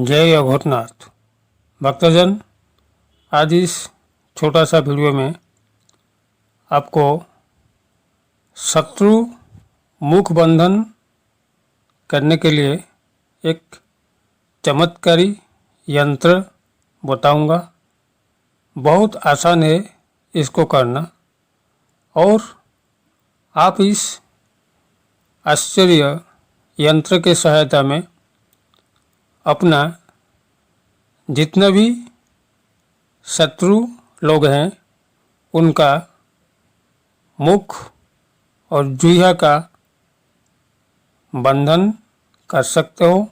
जय अघोरनाथ भक्तजन। आज इस छोटा सा वीडियो में आपको शत्रु मुख बंधन करने के लिए एक चमत्कारी यंत्र बताऊंगा। बहुत आसान है इसको करना और आप इस आश्चर्य यंत्र के सहायता में अपना जितना भी शत्रु लोग हैं उनका मुख और जिह्वा का बंधन कर सकते हो।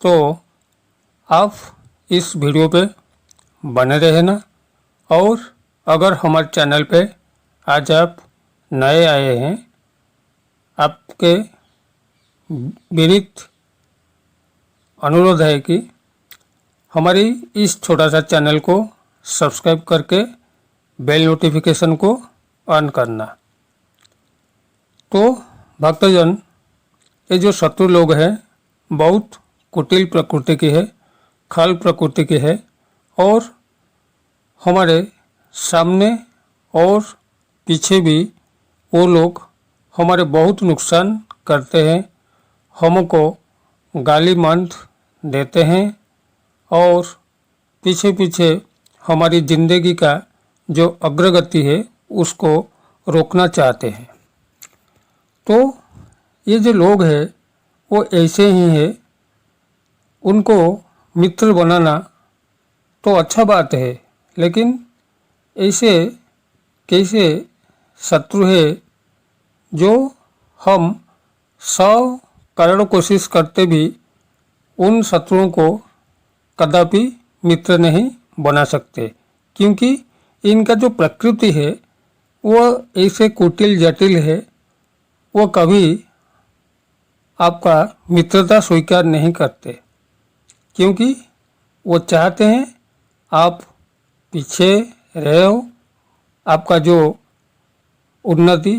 तो आप इस वीडियो पे बने रहना और अगर हमारे चैनल पे आज आप नए आए हैं, आपके विनीत अनुरोध है कि हमारी इस छोटा सा चैनल को सब्सक्राइब करके बेल नोटिफिकेशन को ऑन करना। तो भक्तजन, ये जो शत्रु लोग हैं बहुत कुटिल प्रकृति की है, खल प्रकृति की है और हमारे सामने और पीछे भी वो लोग हमारे बहुत नुकसान करते हैं, हमको गाली मंद देते हैं और पीछे पीछे हमारी ज़िंदगी का जो अग्रगति है उसको रोकना चाहते हैं। तो ये जो लोग हैं वो ऐसे ही है, उनको मित्र बनाना तो अच्छा बात है, लेकिन ऐसे कैसे शत्रु है जो हम 100 करोड़ कोशिश करते भी उन शत्रुओं को कदापि मित्र नहीं बना सकते, क्योंकि इनका जो प्रकृति है वो ऐसे कुटिल जटिल है। वो कभी आपका मित्रता स्वीकार नहीं करते, क्योंकि वो चाहते हैं आप पीछे रहे हो, आपका जो उन्नति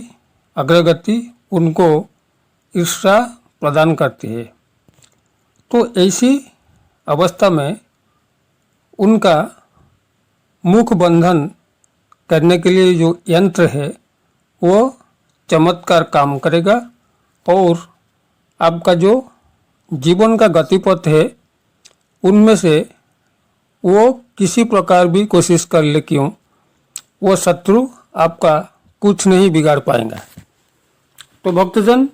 अग्रगति उनको ईर्ष्या प्रदान करती है। तो ऐसी अवस्था में उनका मुख बंधन करने के लिए जो यंत्र है वो चमत्कार काम करेगा और आपका जो जीवन का गतिपथ है उनमें से वो किसी प्रकार भी कोशिश कर ले क्यों, वो शत्रु आपका कुछ नहीं बिगाड़ पाएगा। तो भक्तजन,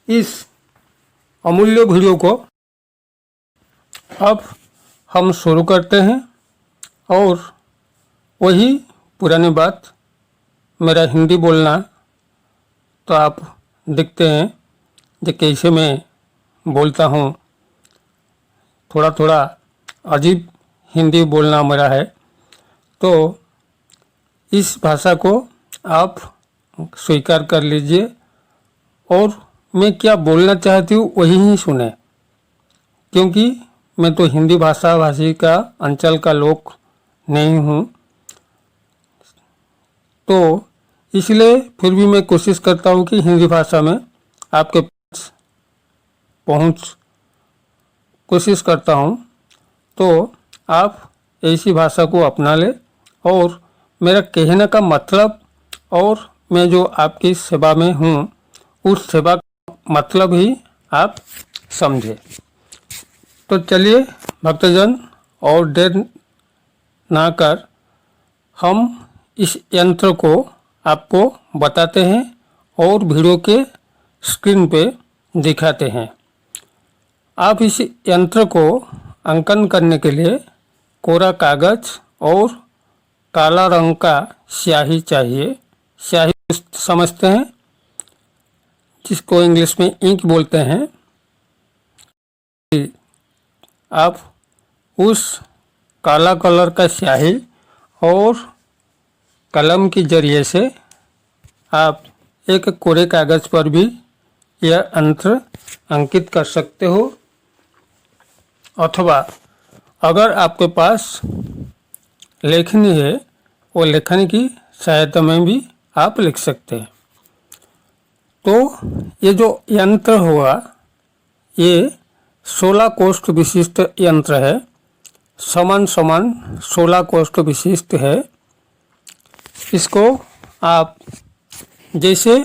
इस अमूल्य वीडियो को अब हम शुरू करते हैं और वही पुरानी बात, मेरा हिंदी बोलना तो आप देखते हैं कि कैसे मैं बोलता हूँ, थोड़ा थोड़ा अजीब हिंदी बोलना मेरा है। तो इस भाषा को आप स्वीकार कर लीजिए और मैं क्या बोलना चाहती हूँ वही ही सुने, क्योंकि मैं तो हिंदी भाषा भाषी का अंचल का लोग नहीं हूँ। तो इसलिए फिर भी मैं कोशिश करता हूँ कि हिंदी भाषा में आपके पास पहुँच कोशिश करता हूँ। तो आप ऐसी भाषा को अपना ले और मेरा कहने का मतलब और मैं जो आपकी सेवा में हूँ उस सेवा का मतलब ही आप समझे। तो चलिए भक्तजन, और देर ना कर हम इस यंत्र को आपको बताते हैं और वीडियो के स्क्रीन पे दिखाते हैं। आप इस यंत्र को अंकन करने के लिए कोरा कागज और काला रंग का स्याही चाहिए। स्याही समझते हैं, जिसको इंग्लिश में इंक बोलते हैं। आप उस काला कलर का स्याही और कलम के जरिए से आप एक कोरे कागज पर भी यह यंत्र अंकित कर सकते हो, अथवा अगर आपके पास लेखनी है वो लेखनी की सहायता में भी आप लिख सकते हैं। तो ये जो यंत्र होगा ये 16 कोष्ठ विशिष्ट यंत्र है, समान समान 16 कोष्ठ विशिष्ट है। इसको आप जैसे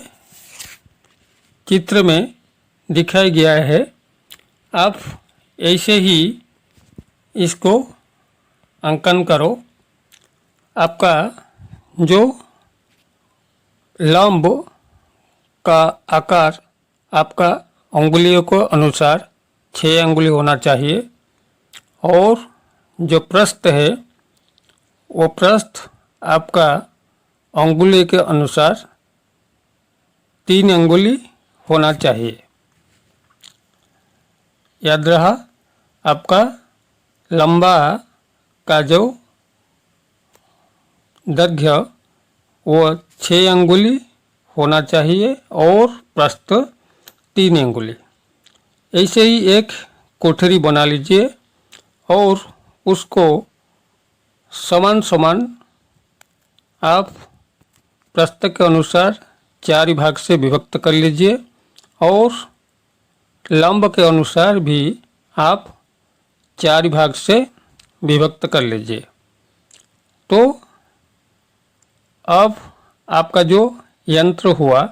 चित्र में दिखाया गया है, आप ऐसे ही इसको अंकन करो। आपका जो लंब का आकार आपका अंगुलियों को अनुसार 6 अंगुली होना चाहिए और जो प्रस्थ है वो प्रस्थ आपका अंगुली के अनुसार 3 अंगुली होना चाहिए। याद रहा, आपका लंबा का जो दैर्घ्य वो 6 अंगुली होना चाहिए और प्रस्थ 3 अंगुली। ऐसे ही एक कोठरी बना लीजिए और उसको समान समान आप प्रस्थ के अनुसार 4 भाग से विभक्त कर लीजिए और लंब के अनुसार भी आप 4 भाग से विभक्त कर लीजिए। तो अब आपका जो यंत्र हुआ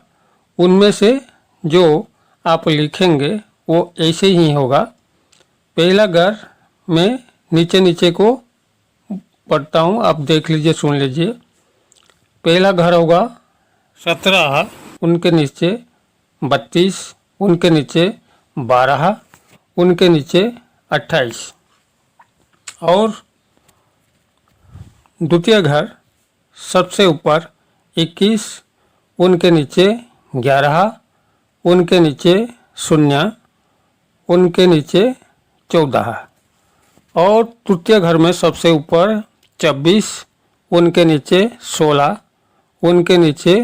उनमें से जो आप लिखेंगे वो ऐसे ही होगा। पहला घर में नीचे नीचे को पढ़ता हूँ, आप देख लीजिए, सुन लीजिए। पहला घर होगा 17, उनके नीचे 32, उनके नीचे 12, उनके नीचे 28 और द्वितीय घर सबसे ऊपर 21, उनके नीचे 11, उनके नीचे 0, उनके नीचे 14 और तृतीय घर में सबसे ऊपर 26, उनके नीचे 16, उनके नीचे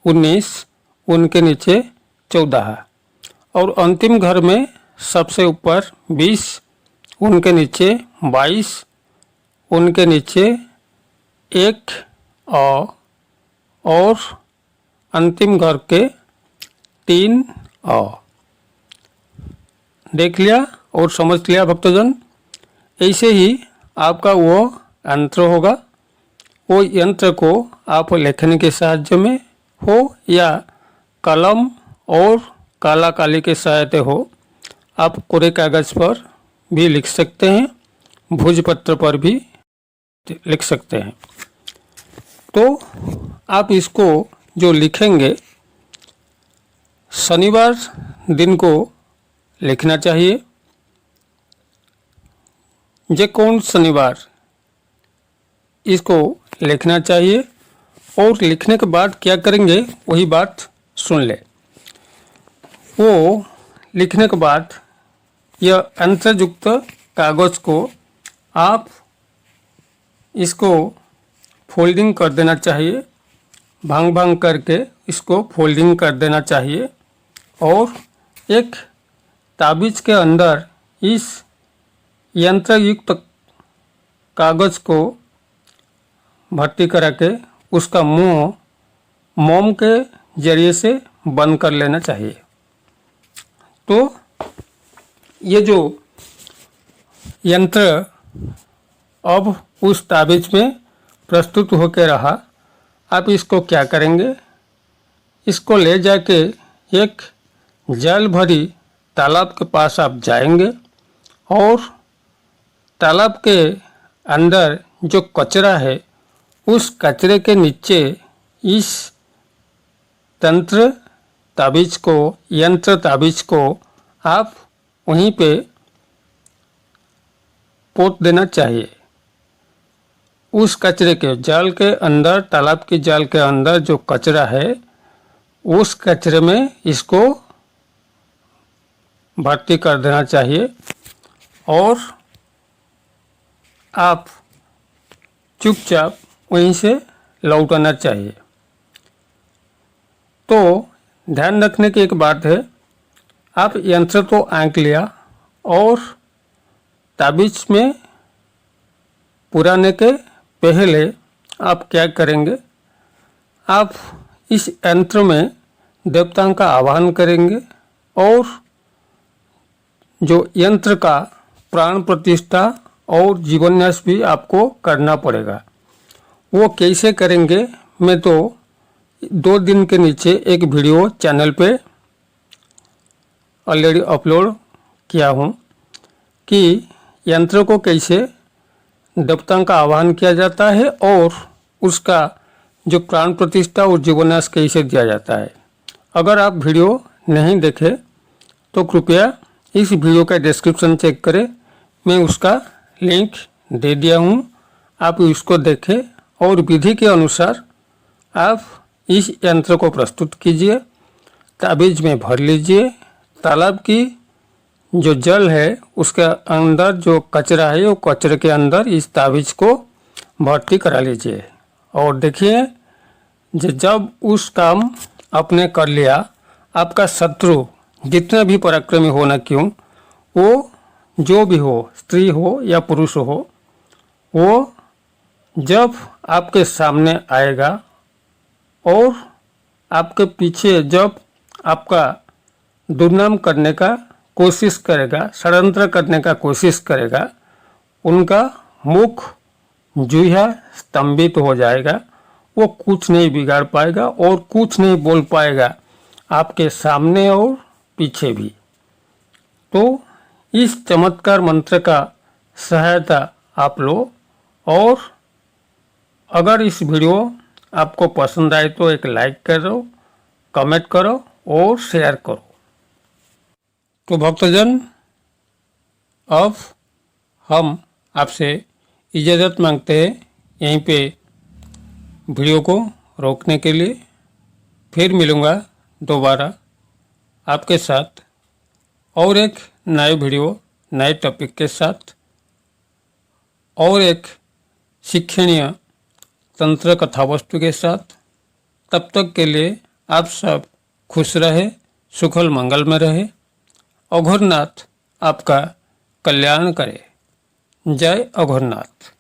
19, उनके नीचे 14 और अंतिम घर में सबसे ऊपर 20, उनके नीचे 22, उनके नीचे 1 और अंतिम घर के 3 देख लिया और समझ लिया भक्तजन। ऐसे ही आपका वो यंत्र होगा। वो यंत्र को आप लेखनी के साहाय्य में हो या कलम और काला काली के सहायता हो, आप कोरे कागज़ पर भी लिख सकते हैं, भोजपत्र पर भी लिख सकते हैं। तो आप इसको जो लिखेंगे शनिवार दिन को लिखना चाहिए। जे कौन शनिवार इसको लिखना चाहिए और लिखने के बाद क्या करेंगे वही बात सुन ले। वो लिखने के बाद यह अंतर्युक्त कागज़ को आप इसको फोल्डिंग कर देना चाहिए, भांग भांग करके इसको फोल्डिंग कर देना चाहिए और एक ताबीज़ के अंदर इस यंत्रयुक्त कागज़ को भर्ती करा के उसका मुंह मोम के जरिए से बंद कर लेना चाहिए। तो ये जो यंत्र अब उस ताबीज़ में प्रस्तुत होकर रहा, आप इसको क्या करेंगे, इसको ले जाके एक जल भरी तालाब के पास आप जाएंगे और तालाब के अंदर जो कचरा है उस कचरे के नीचे इस तंत्र ताबीज़ को, यंत्र ताबीज़ को आप वहीं पे पोत देना चाहिए। उस कचरे के जाल के अंदर, तालाब की जाल के अंदर जो कचरा है उस कचरे में इसको भर्ती कर देना चाहिए और आप चुपचाप वहीं से लौटाना चाहिए। तो ध्यान रखने की एक बात है, आप यंत्र तो आंक लिया और ताबीज़ में पुराने के पहले आप क्या करेंगे, आप इस यंत्र में देवताओं का आवाहन करेंगे और जो यंत्र का प्राण प्रतिष्ठा और जीवन्यास भी आपको करना पड़ेगा। वो कैसे करेंगे, मैं तो 2 दिन के नीचे एक वीडियो चैनल पे ऑलरेडी अपलोड किया हूँ कि यंत्र को कैसे देवताओं का आह्वान किया जाता है और उसका जो प्राण प्रतिष्ठा और जीवन्यास कैसे दिया जाता है। अगर आप वीडियो नहीं देखे तो कृपया इस वीडियो का डिस्क्रिप्शन चेक करें, मैं उसका लिंक दे दिया हूँ, आप इसको देखें और विधि के अनुसार आप इस यंत्र को प्रस्तुत कीजिए। ताबीज में भर लीजिए, तालाब की जो जल है उसके अंदर जो कचरा है वो कचरे के अंदर इस ताबीज को भर्ती करा लीजिए और देखिए जब उस काम आपने कर लिया, आपका शत्रु जितना भी पराक्रमी हो ना क्यों, वो जो भी हो, स्त्री हो या पुरुष हो, वो जब आपके सामने आएगा और आपके पीछे जब आपका दुर्नाम करने का कोशिश करेगा, षड्यंत्र करने का कोशिश करेगा, उनका मुख जूहा स्तंभित हो जाएगा, वो कुछ नहीं बिगाड़ पाएगा और कुछ नहीं बोल पाएगा आपके सामने और पीछे भी। तो इस चमत्कार मंत्र का सहायता आप लो और अगर इस वीडियो आपको पसंद आए तो एक लाइक करो, कमेंट करो और शेयर करो। तो भक्तजन, अब हम आपसे इजाज़त मांगते हैं यहीं पे वीडियो को रोकने के लिए। फिर मिलूँगा दोबारा आपके साथ और एक नए वीडियो, नए टॉपिक के साथ और एक शिक्षणीय तंत्र कथा वस्तु के साथ। तब तक के लिए आप सब खुश रहे, सुखल मंगल में रहे। अघोरनाथ आपका कल्याण करे। जय अघोरनाथ।